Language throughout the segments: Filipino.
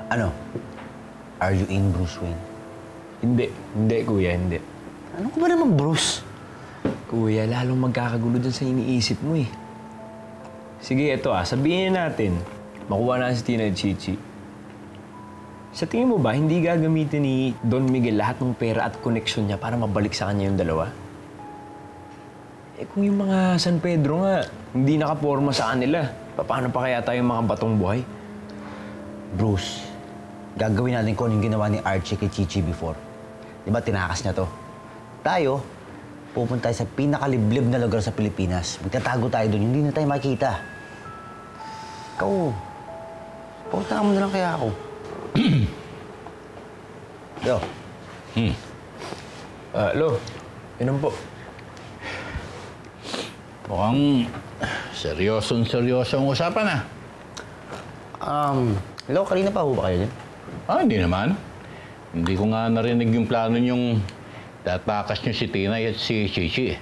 Ano? Are you in, Bruce Wayne? Hindi, kuya, hindi. Ano ko ba naman, Bruce? Kuya, lalong magkakagulo dun sa iniisip mo eh. Sige, ito sabihin natin, makuha na si Tina at Chichi. Sa tingin mo ba, hindi gagamitin ni Don Miguel lahat ng pera at koneksyon niya para mabalik sa kanya yung dalawa? Eh kung yung mga San Pedro nga, hindi nakaporma sa kanila, paano pa kaya tayo mga batong buhay? Bruce, gagawin natin kung yung ginawa ni Archie kay Chichi before. Di ba, tinakas niya to? Tayo, pupunta tayo sa pinakaliblib na lugar sa Pilipinas. Magtatago tayo doon, hindi na tayo makikita. Ikaw, pautahan mo na lang kaya ako. Yo. Lo, inom po. Mukhang seryosong usapan Hello, kanina pa ho ba kayo dyan? Hindi naman. Hindi ko nga narinig yung plano niyong tatakas niyo si Tina at si Chichi.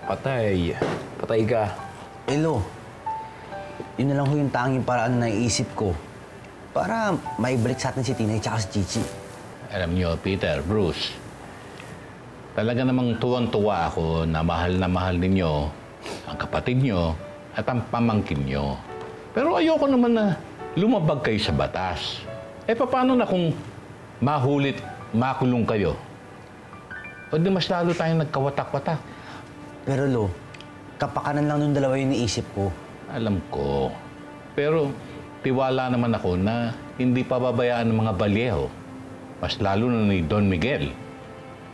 Patay ka. Hello. Yun na lang ho yung tanging paraan na naiisip ko para maibalik sa atin si Tina at si Chichi. Alam niyo, Peter, Bruce, talaga namang tuwang-tuwa ako na mahal ninyo ang kapatid niyo at ang pamangkin niyo. Pero ayoko naman na lumabag kayo sa batas. Paano na kung makulong kayo? O di mas lalo tayong nagkawatak-watak. Pero Lo, kapakanan lang nung dalawa yung naisip ko. Alam ko. Pero tiwala naman ako na hindi pababayaan ng mga balyeho. Mas lalo na ni Don Miguel.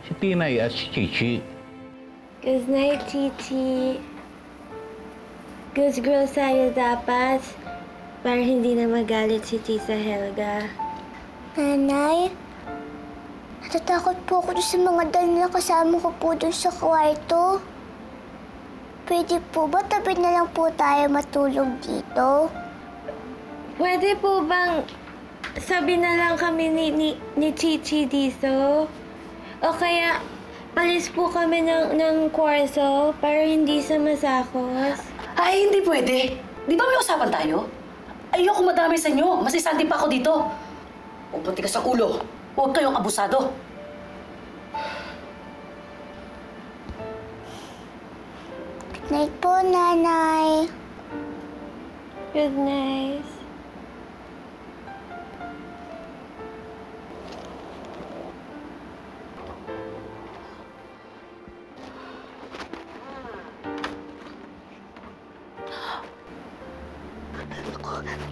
Si Tinay at si Chichi. Good night, Chichi. Good girl sa'yo dapat. Para hindi na magalit si Tita Helga. Nanay, natatakot po ako sa mga dala kasama ko po doon sa kwarto. Pwede po ba tabi na lang po tayo matulog dito? Pwede po bang sabi na lang kami ni Chichi dito? O kaya palis po kami ng kwarto para hindi sa masakos? Ay, hindi pwede. Di ba may usapan tayo? Ayoko madami sa inyo. Mas isandi pa ako dito. Huwag matigas ang ulo. Huwag kayong abusado. Good night po, Nanay. Good night.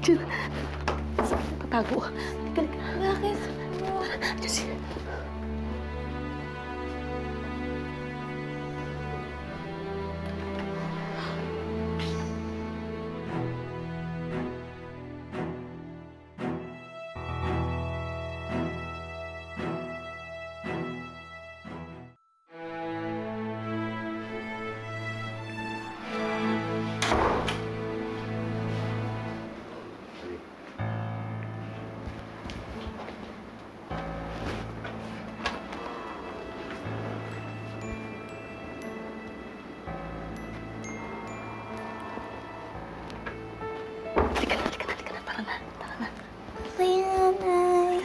Diyan. Saan patago? Halika. Bakit? Diyan siya. Bye, Nanay.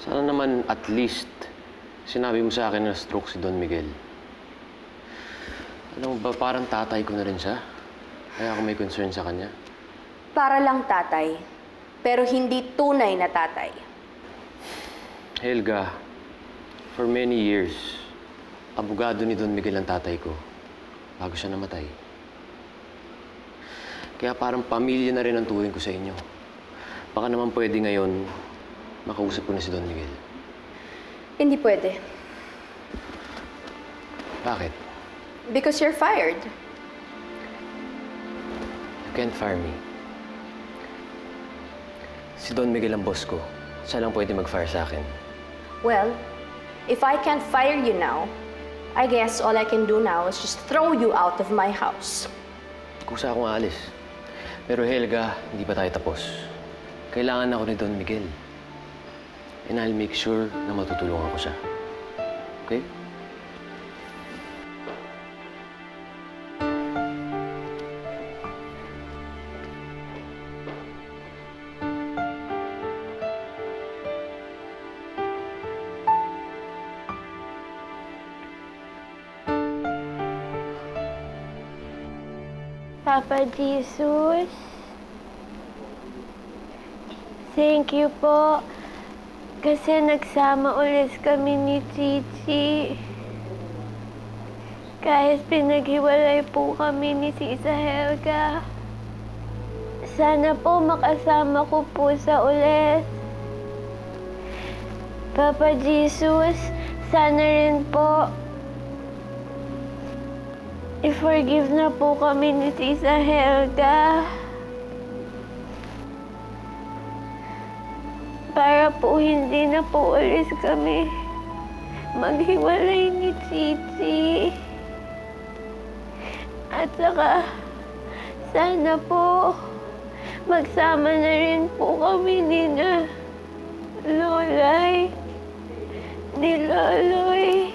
Sana naman at least sinabi mo sa akin na stroke si Don Miguel. Alam mo ba, parang tatay ko na rin siya. Kaya ako may concern sa kanya. Para lang tatay, pero hindi tunay na tatay. Helga, for many years, abogado ni Don Miguel ang tatay ko bago siya namatay. Kaya parang pamilya na rin ang turing ko sa inyo. Baka naman pwede ngayon makausap ko na si Don Miguel. Hindi pwede. Bakit? Because you're fired. You can't fire me. Si Don Miguel ang boss ko. Siya lang pwede mag-fire sa akin. Well, if I can't fire you now, I guess all I can do now is just throw you out of my house. Kusa akong aalis. Pero Helga, hindi pa tayo tapos. Kailangan ako ni Don Miguel. And I'll make sure na matutulungan ko siya. Okay? Papa Jesus, thank you po. Kasi nagsama ulit kami ni Chichi. Kahit pinaghiwalay po kami ni Tita Helga. Sana po makasama ko po sa ulit. Papa Jesus, sana rin po i-forgive na po kami ni Tita Helga. Para po hindi na po ulit kami maghiwalay ni Chichi. At saka, sana po magsama na rin po kami ni Lolay, ni Loloy,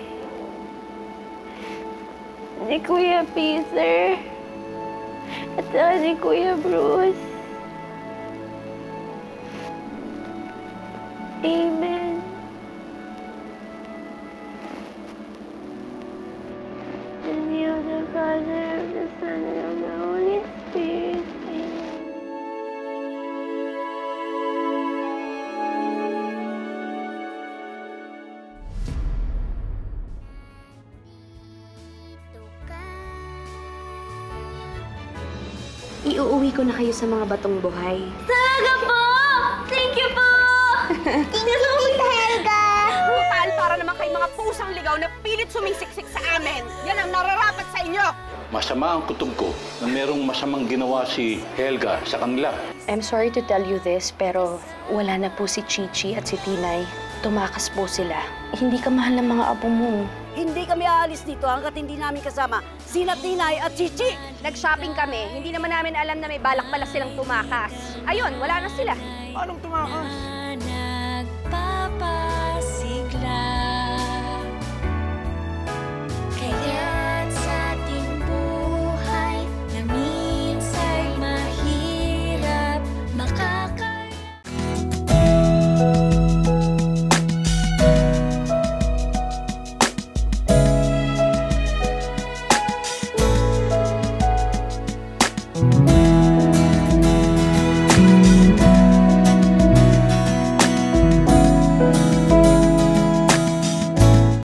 ni Kuya Peter, at saka ni Kuya Bruce. Amen. In the name of the Father, of the Son, and of the Holy Spirit. Amen. Iuuwi ko na kayo sa mga batong buhay. Talaga po! Thank you po! Thank you, Tita Helga! Brutal para naman kay mga pusang ligaw na pilit sumisiksik sa amin. Yan ang nararapat sa inyo. Masama ang kutob ko na merong masamang ginawa si Helga sa kanila. I'm sorry to tell you this, pero wala na po si Chichi at si Tinay. Tumakas po sila. Hindi ka mahal ng mga apo mo. Hindi kami aalis dito hanggat hindi namin kasama sina Tinay at Chichi. Nag-shopping kami. Hindi naman namin alam na may balak pala silang tumakas. Ayun, wala na sila. Anong tumakas?